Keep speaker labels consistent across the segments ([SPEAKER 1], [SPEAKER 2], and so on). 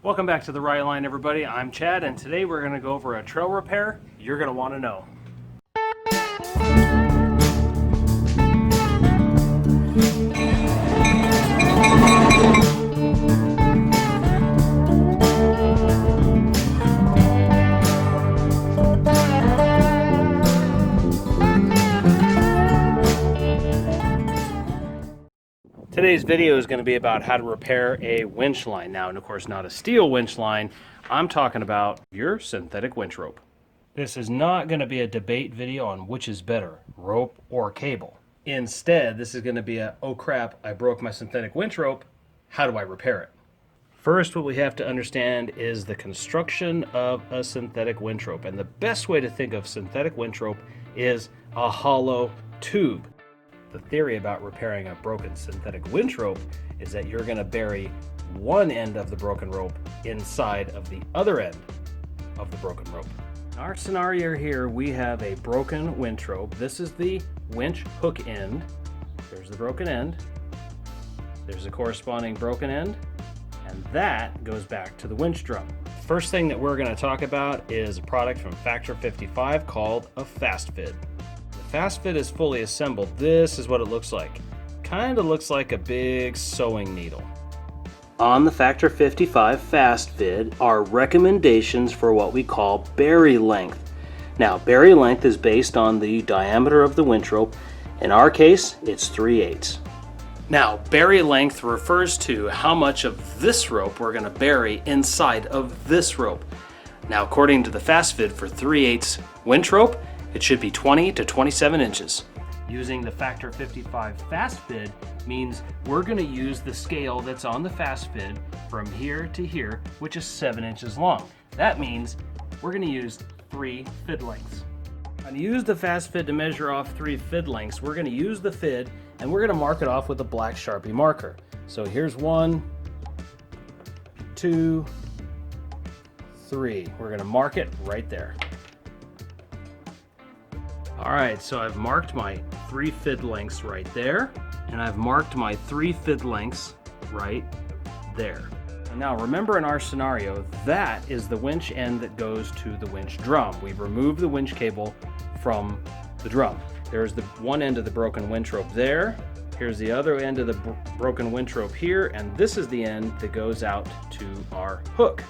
[SPEAKER 1] Welcome back to the Right Line, everybody. I'm Chad, and today we're going to go over a trail repair you're going to want to know. Today's video is going to be about how to repair a winch line. Now, and of course, not a steel winch line. I'm talking about your synthetic winch rope. This is not going to be a debate video on which is better, rope or cable. Instead, this is going to be a, oh crap, I broke my synthetic winch rope. How do I repair it? First, what we have to understand is the construction of a synthetic winch rope. And the best way to think of synthetic winch rope is a hollow tube. The theory about repairing a broken synthetic winch rope is that you're going to bury one end of the broken rope inside of the other end of the broken rope. In our scenario here, we have a broken winch rope. This is the winch hook end. There's the broken end. There's the corresponding broken end. And that goes back to the winch drum. First thing that we're going to talk about is a product from Factor 55 called a fast fit. Fast fit is fully assembled. This is what it looks like. Kind of looks like a big sewing needle. On the Factor 55 fast fit are recommendations for what we call bury length. Now, bury length is based on the diameter of the winch rope. In our case, it's 3/8. Now, bury length refers to how much of this rope we're going to bury inside of this rope. Now, according to the fast fit for 3/8 winch rope, it should be 20 to 27 inches. Using the Factor 55 fast fit means we're going to use the scale that's on the fast fit from here to here, which is 7 inches long. That means we're going to use 3 fid lengths. And to use the fast fit to measure off 3 fid lengths, we're going to use the fid and we're going to mark it off with a black Sharpie marker. So here's 1, 2, 3. We're going to mark it right there. Alright, so I've marked my 3 fid lengths right there, and I've marked my 3 fid lengths right there. Now remember, in our scenario, that is the winch end that goes to the winch drum. We've removed the winch cable from the drum. There's the one end of the broken winch rope there, here's the other end of the broken winch rope here, and this is the end that goes out to our hook.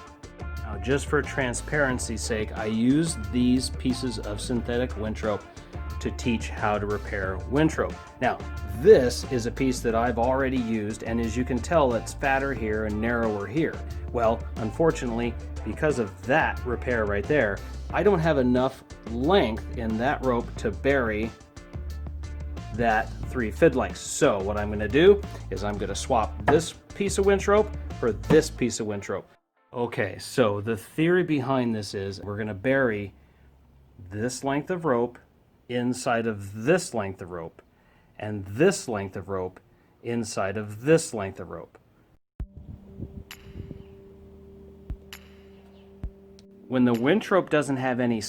[SPEAKER 1] Now, just for transparency's sake, I use these pieces of synthetic winch rope to teach how to repair winch rope. Now, this is a piece that I've already used, and as you can tell, it's fatter here and narrower here. Well, unfortunately, because of that repair right there, I don't have enough length in that rope to bury that 3 fid lengths. So what I'm going to do is I'm going to swap this piece of winch rope for this piece of winch rope. Okay, so the theory behind this is we're going to bury this length of rope inside of this length of rope, and this length of rope inside of this length of rope. When the winch rope doesn't have any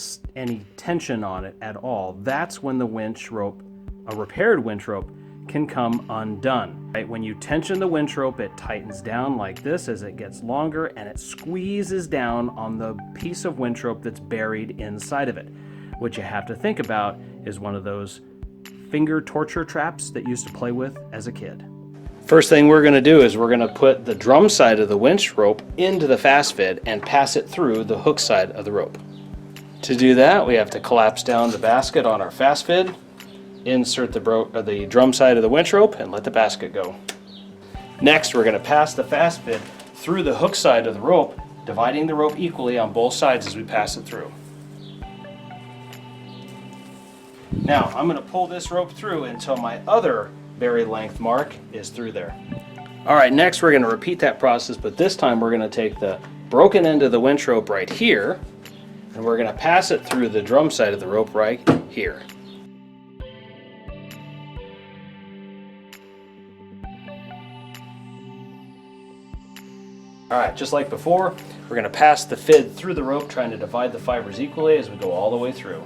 [SPEAKER 1] tension on it at all, that's when the winch rope, a repaired winch rope, can come undone. Right? When you tension the winch rope, it tightens down like this as it gets longer, and it squeezes down on the piece of winch rope that's buried inside of it. What you have to think about is one of those finger torture traps that you used to play with as a kid. First thing we're going to do is we're going to put the drum side of the winch rope into the fast fit and pass it through the hook side of the rope. To do that, we have to collapse down the basket on our fast fit, insert the drum side of the winch rope, and let the basket go. Next, we're going to pass the fast fit through the hook side of the rope, dividing the rope equally on both sides as we pass it through. Now, I'm going to pull this rope through until my other bury length mark is through there. Alright, next we're going to repeat that process, but this time we're going to take the broken end of the winch rope right here, and we're going to pass it through the drum side of the rope right here. Alright, just like before, we're going to pass the fid through the rope, trying to divide the fibers equally as we go all the way through.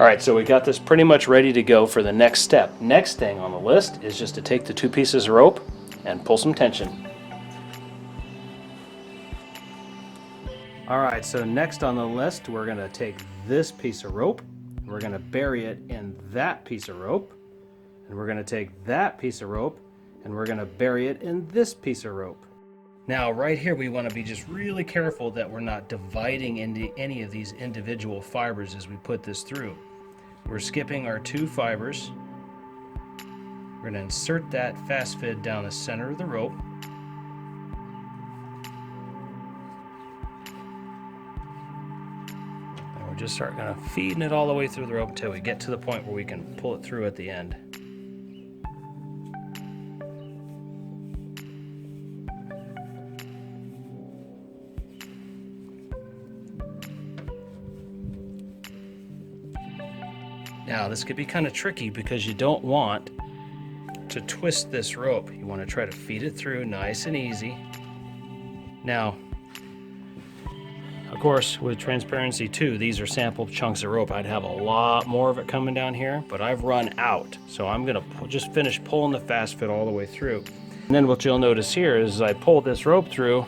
[SPEAKER 1] All right, so we got this pretty much ready to go for the next step. Next thing on the list is just to take the 2 pieces of rope and pull some tension. All right, so next on the list, we're gonna take this piece of rope, and we're gonna bury it in that piece of rope, and we're gonna take that piece of rope, and we're gonna bury it in this piece of rope. Now, right here, we wanna be just really careful that we're not dividing into any of these individual fibers as we put this through. We're skipping our 2 fibers. We're gonna insert that fast fit down the center of the rope. And we're just start kind of feeding it all the way through the rope until we get to the point where we can pull it through at the end. Now, this could be kind of tricky because you don't want to twist this rope. You want to try to feed it through nice and easy. Now, of course, with transparency too, these are sample chunks of rope. I'd have a lot more of it coming down here, but I've run out. So I'm gonna just finish pulling the fast fit all the way through. And then what you'll notice here is as I pull this rope through,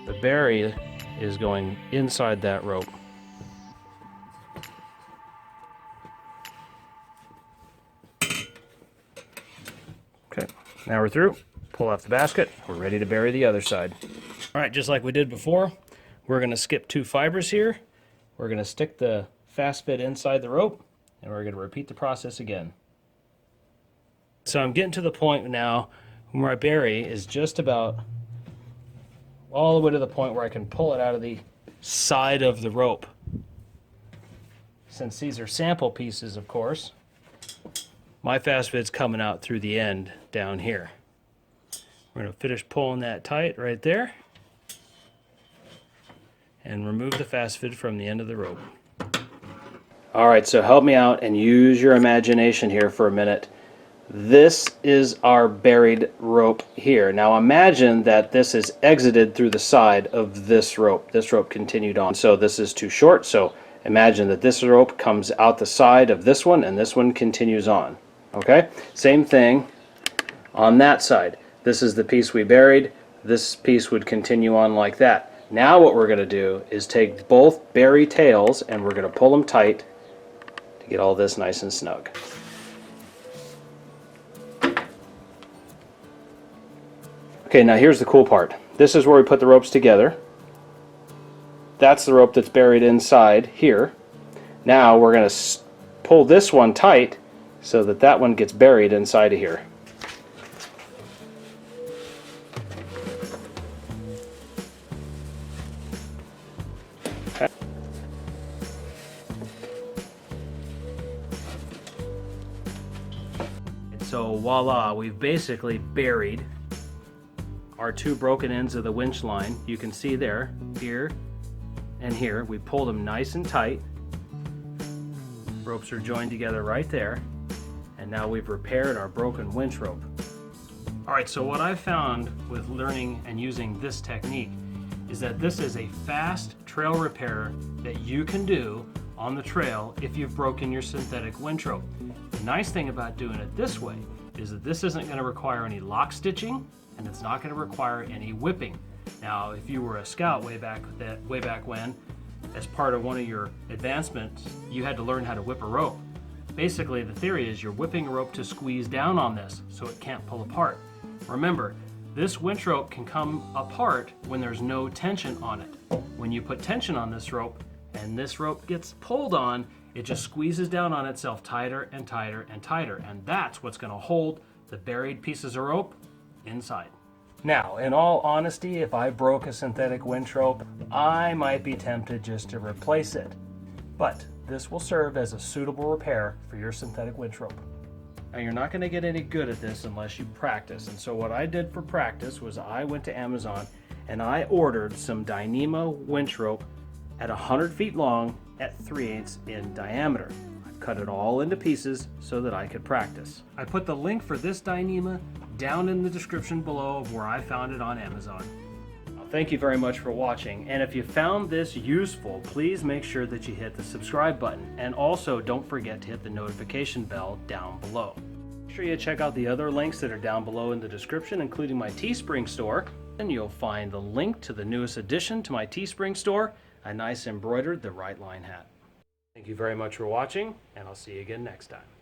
[SPEAKER 1] the bury is going inside that rope. Okay, now we're through. Pull off the basket. We're ready to bury the other side. All right, just like we did before, we're going to skip 2 fibers here. We're going to stick the fast fit inside the rope, and we're going to repeat the process again. So I'm getting to the point now where my bury is just about all the way to the point where I can pull it out of the side of the rope. Since these are sample pieces, of course, my fast fit's coming out through the end down here. We're going to finish pulling that tight right there and remove the fast fit from the end of the rope. All right, so help me out and use your imagination here for a minute. This is our buried rope here. Now imagine that this is exited through the side of this rope. This rope continued on. So this is too short, so imagine that this rope comes out the side of this one and this one continues on. Okay, same thing on that side. This is the piece we buried. This piece would continue on like that. Now what we're going to do is take both bury tails and we're going to pull them tight to get all this nice and snug. Okay, now here's the cool part. This is where we put the ropes together. That's the rope that's buried inside here. Now we're going to pull this one tight so that that one gets buried inside of here. Okay. So voila, we've basically buried our 2 broken ends of the winch line. You can see there, here and here. We pulled them nice and tight. Ropes are joined together right there. And now we've repaired our broken winch rope. All right, so what I've found with learning and using this technique is that this is a fast trail repair that you can do on the trail if you've broken your synthetic winch rope. The nice thing about doing it this way is that this isn't going to require any lock stitching and it's not going to require any whipping. Now, if you were a scout way back when, as part of one of your advancements, you had to learn how to whip a rope. Basically, the theory is you're whipping a rope to squeeze down on this so it can't pull apart. Remember, this winch rope can come apart when there's no tension on it. When you put tension on this rope and this rope gets pulled on, it just squeezes down on itself tighter and tighter and tighter, and that's what's going to hold the buried pieces of rope inside. Now, in all honesty, if I broke a synthetic winch rope, I might be tempted just to replace it. But this will serve as a suitable repair for your synthetic winch rope. Now, you're not going to get any good at this unless you practice. And so what I did for practice was I went to Amazon and I ordered some Dyneema winch rope at 100 feet long at 3/8 in diameter. I've cut it all into pieces so that I could practice. I put the link for this Dyneema down in the description below of where I found it on Amazon. Thank you very much for watching, and if you found this useful, please make sure that you hit the subscribe button, and also don't forget to hit the notification bell down below. Make sure you check out the other links that are down below in the description, including my Teespring store, and you'll find the link to the newest addition to my Teespring store, a nice embroidered The Right Line hat. Thank you very much for watching, and I'll see you again next time.